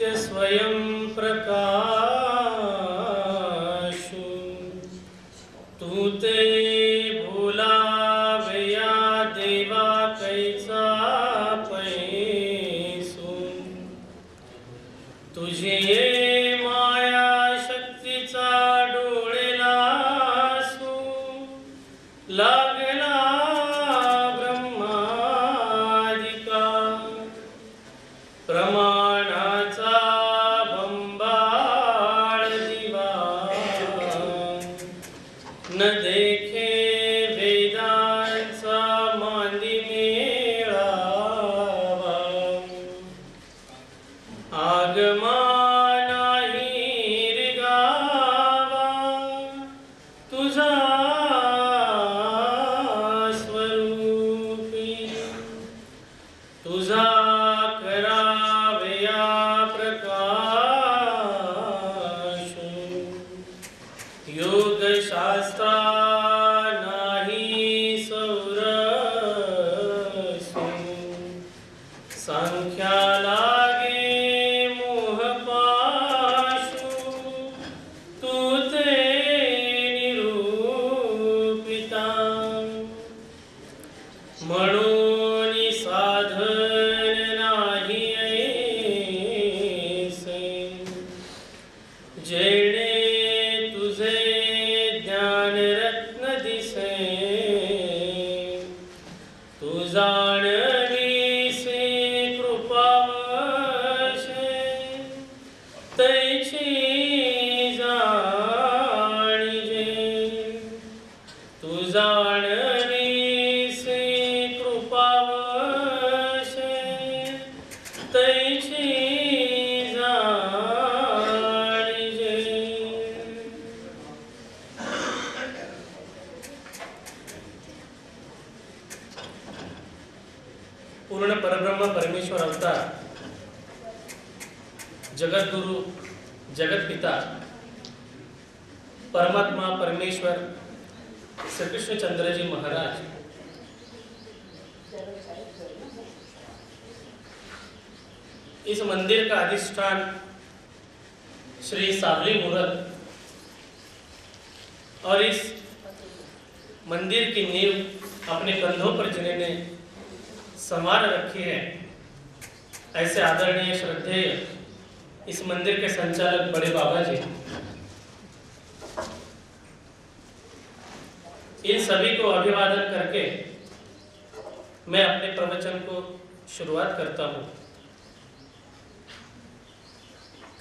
नित्य स्वयं प्रकाशु तू ते भोला भैया देवा कैसा पैसू तुझे माया शक्तीचा डोळेलासू लागला ब्रह्मादिका प्रमाणाचा बंबाळ दिवा न देखे वेदांचा मांदी मेळावा आगमा नाही रिगावा तुझा स्वरूपी तुझा करावया प्रकाश योग शास्त्रा नाही सौरसू संख्या लागे मोहपाशू तू ते निरूपिता म्हणून साधन नाही ऐसे जेणे तुझे ज्ञान रत्न दिसे तू जाणवीसे कृपावशे तैची जाणीजे तू जाणवीसे कृपावशे तैची जाणीजे। पूर्ण परब्रह्म परमेश्वर अवतार जगद्गुरु जगतपिता परमात्मा परमेश्वर श्री कृष्णचंद्र जी महाराज इस मंदिर का अधिष्ठान श्री सावली मूरत और इस मंदिर की नींव अपने कंधों पर जिन्होंने संवार रखी है ऐसे आदरणीय श्रद्धेय इस मंदिर के संचालक बड़े बाबा जी, इन सभी को अभिवादन करके मैं अपने प्रवचन को शुरुआत करता हूँ।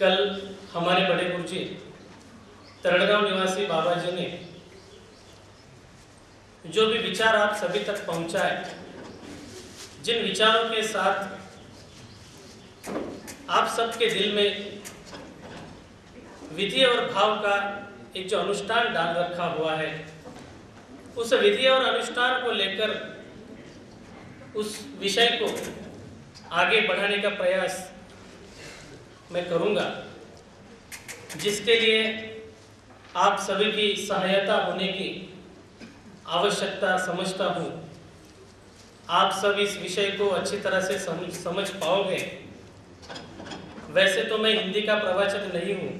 कल हमारे बड़े गुरुजी तरड़गांव निवासी बाबा जी ने जो भी विचार आप सभी तक पहुंचाए, जिन विचारों के साथ आप सबके दिल में विधि और भाव का एक जो अनुष्ठान डाल रखा हुआ है, उस विधि और अनुष्ठान को लेकर उस विषय को आगे बढ़ाने का प्रयास मैं करूंगा, जिसके लिए आप सभी की सहायता होने की आवश्यकता समझता हूं। आप सब इस विषय को अच्छी तरह से समझ पाओगे। वैसे तो मैं हिंदी का प्रवाचक नहीं हूं,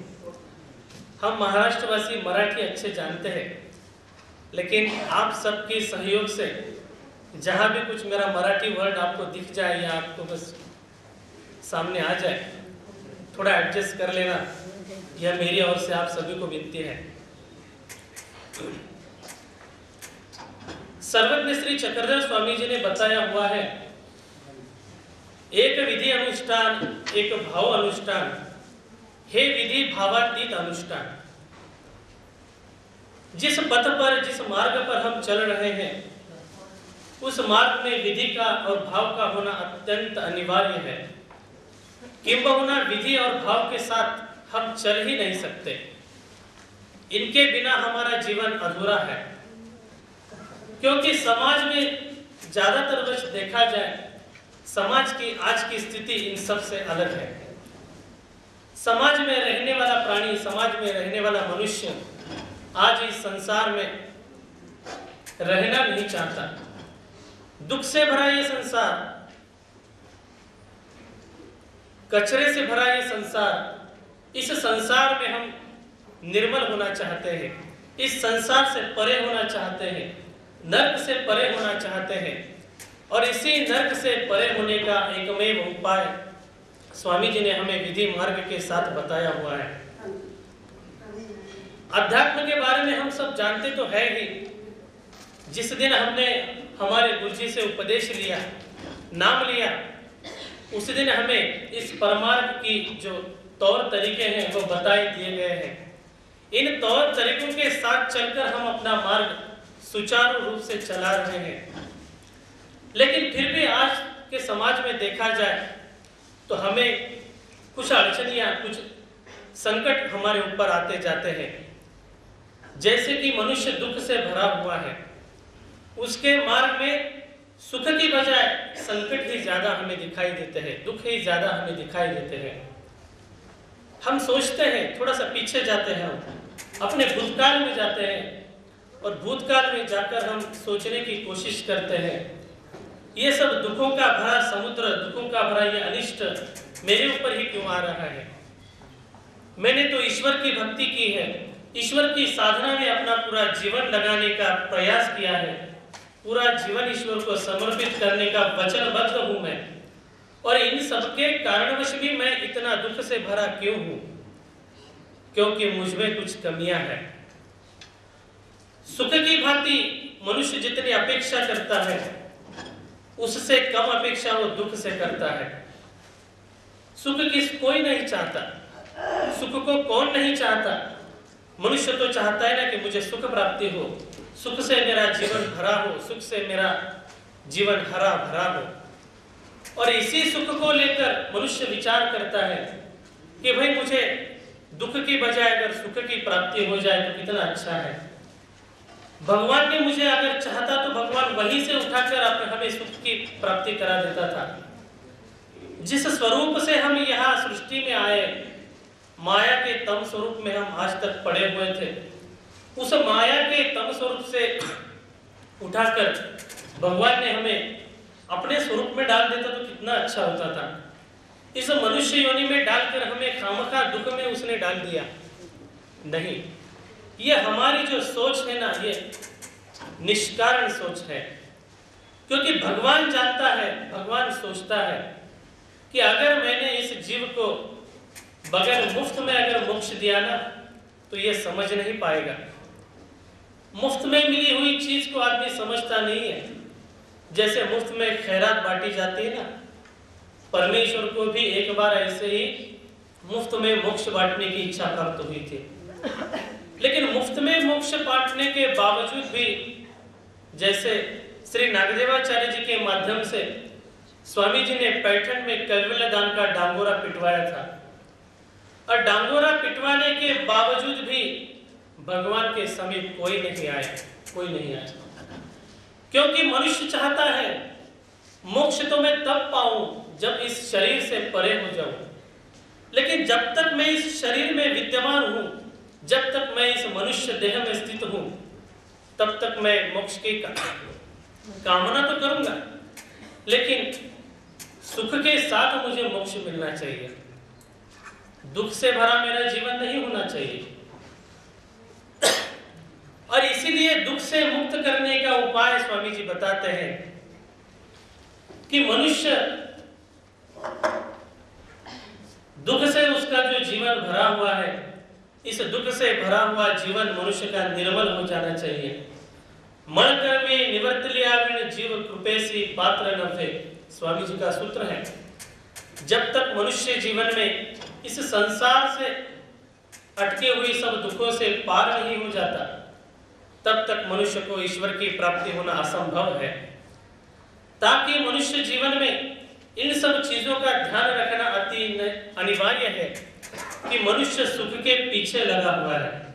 हम महाराष्ट्रवासी मराठी अच्छे जानते हैं, लेकिन आप सबके सहयोग से जहां भी कुछ मेरा मराठी वर्ड आपको दिख जाए या आपको बस सामने आ जाए, थोड़ा एडजस्ट कर लेना, यह मेरी ओर से आप सभी को विनती है। सर्वज्ञ श्री चक्रधर स्वामी जी ने बताया हुआ है, एक विधि अनुष्ठान एक भाव अनुष्ठान हे विधि भावातीत अनुष्ठान। जिस पथ पर जिस मार्ग पर हम चल रहे हैं, उस मार्ग में विधि का और भाव का होना अत्यंत अनिवार्य है। किंबहुना विधि और भाव के साथ हम चल ही नहीं सकते, इनके बिना हमारा जीवन अधूरा है। क्योंकि समाज में ज्यादातर वश देखा जाए, समाज की आज की स्थिति इन सब से अलग है। समाज में रहने वाला प्राणी, समाज में रहने वाला मनुष्य आज इस संसार में रहना नहीं चाहता। दुख से भरा ये संसार कचरे से भरा ये संसार, इस संसार में हम निर्मल होना चाहते हैं, इस संसार से परे होना चाहते हैं, नर्क से परे होना चाहते हैं। और इसी नर्क से परे होने का एकमेव उपाय स्वामी जी ने हमें विधि मार्ग के साथ बताया हुआ है। अध्यात्म के बारे में हम सब जानते तो है ही। जिस दिन हमने हमारे गुरुजी से उपदेश लिया, नाम लिया, उस दिन हमें इस परमार्थ की जो तौर तरीके हैं वो बताए दिए गए हैं। इन तौर तरीकों के साथ चलकर हम अपना मार्ग सुचारू रूप से चला रहे हैं। लेकिन फिर भी आज के समाज में देखा जाए तो हमें कुछ अड़चनियां, कुछ संकट हमारे ऊपर आते जाते हैं। जैसे कि मनुष्य दुख से भरा हुआ है, उसके मार्ग में सुख की बजाय संकट ही ज्यादा हमें दिखाई देते हैं, दुख ही ज्यादा हमें दिखाई देते हैं। हम सोचते हैं, थोड़ा सा पीछे जाते हैं, अपने भूतकाल में जाते हैं और भूतकाल में जाकर हम सोचने की कोशिश करते हैं, ये सब दुखों का भरा समुद्र, दुखों का भरा ये अनिष्ट मेरे ऊपर ही क्यों आ रहा है। मैंने तो ईश्वर की भक्ति की है, ईश्वर की साधना में अपना पूरा जीवन लगाने का प्रयास किया है, पूरा जीवन ईश्वर को समर्पित करने का वचनबद्ध हूं मैं। और इन सबके कारणवश भी मैं इतना दुख से भरा क्यों हूं? क्योंकि मुझ में कुछ कमियां हैं। सुख की भांति मनुष्य जितनी अपेक्षा करता है, उससे कम अपेक्षा वो दुख से करता है। सुख कोई नहीं चाहता, सुख को कौन नहीं चाहता? मनुष्य तो चाहता है ना कि मुझे सुख प्राप्ति हो, सुख से मेरा जीवन भरा हो, सुख से मेरा जीवन हरा भरा हो। और इसी सुख को लेकर मनुष्य विचार करता है कि भाई मुझे दुख की बजाय अगर सुख की प्राप्ति हो जाए तो कितना अच्छा है। भगवान ने मुझे अगर चाहता तो भगवान वहीं से उठाकर हमें सुख की प्राप्ति करा देता था। जिस स्वरूप से हम यहाँ सृष्टि में आए, माया के तम स्वरूप में हम आज तक पड़े हुए थे, उस माया के तम स्वरूप से उठाकर भगवान ने हमें अपने स्वरूप में डाल देता तो कितना अच्छा होता था। इस मनुष्य योनि में डालकर हमें खामखा दुख में उसने डाल दिया। नहीं, ये हमारी जो सोच है ना, ये निष्कारण सोच है। क्योंकि भगवान जानता है, भगवान सोचता है कि अगर मैंने इस जीव को बगैर मुफ्त में अगर मोक्ष दिया ना तो ये समझ नहीं पाएगा। मुफ्त में मिली हुई चीज को आदमी समझता नहीं है। जैसे मुफ्त में खैरात बांटी जाती है ना, परमेश्वर को भी एक बार ऐसे ही मुफ्त में मोक्ष बांटने की इच्छा प्राप्त हुई थी। लेकिन मुफ्त में मोक्ष बांटने के बावजूद भी, जैसे श्री नागदेवाचार्य जी के माध्यम से स्वामी जी ने पैठन में कैवल्य दान का डांगोरा पिटवाया था, और डांगोरा पिटवाने के बावजूद भी भगवान के समीप कोई नहीं आया, कोई नहीं आया। क्योंकि मनुष्य चाहता है मोक्ष तो मैं तब पाऊं जब इस शरीर से परे हो जाऊं। लेकिन जब तक मैं इस शरीर में विद्यमान हूं, जब तक मैं इस मनुष्य देह में स्थित हूं, तब तक मैं मोक्ष की कामना तो करूंगा, लेकिन सुख के साथ मुझे मोक्ष मिलना चाहिए। दुख से भरा मेरा जीवन नहीं होना चाहिए। और इसीलिए दुख से मुक्त करने का उपाय स्वामी जी बताते हैं कि मनुष्य दुख से उसका जो जीवन भरा हुआ है, इस दुख से भरा हुआ जीवन मनुष्य का निर्मल हो जाना चाहिए। मन कर्मे निवर्तल्याविण जीव कृपेसी पात्र न थे, स्वामी जी का सूत्र है। जब तक मनुष्य जीवन में इस संसार से अटके हुई सब दुखों से पार नहीं हो जाता, तब तक मनुष्य को ईश्वर की प्राप्ति होना असंभव है। ताकि मनुष्य जीवन में इन सब चीजों का ध्यान रखना अति अनिवार्य है कि मनुष्य सुख के पीछे लगा हुआ है।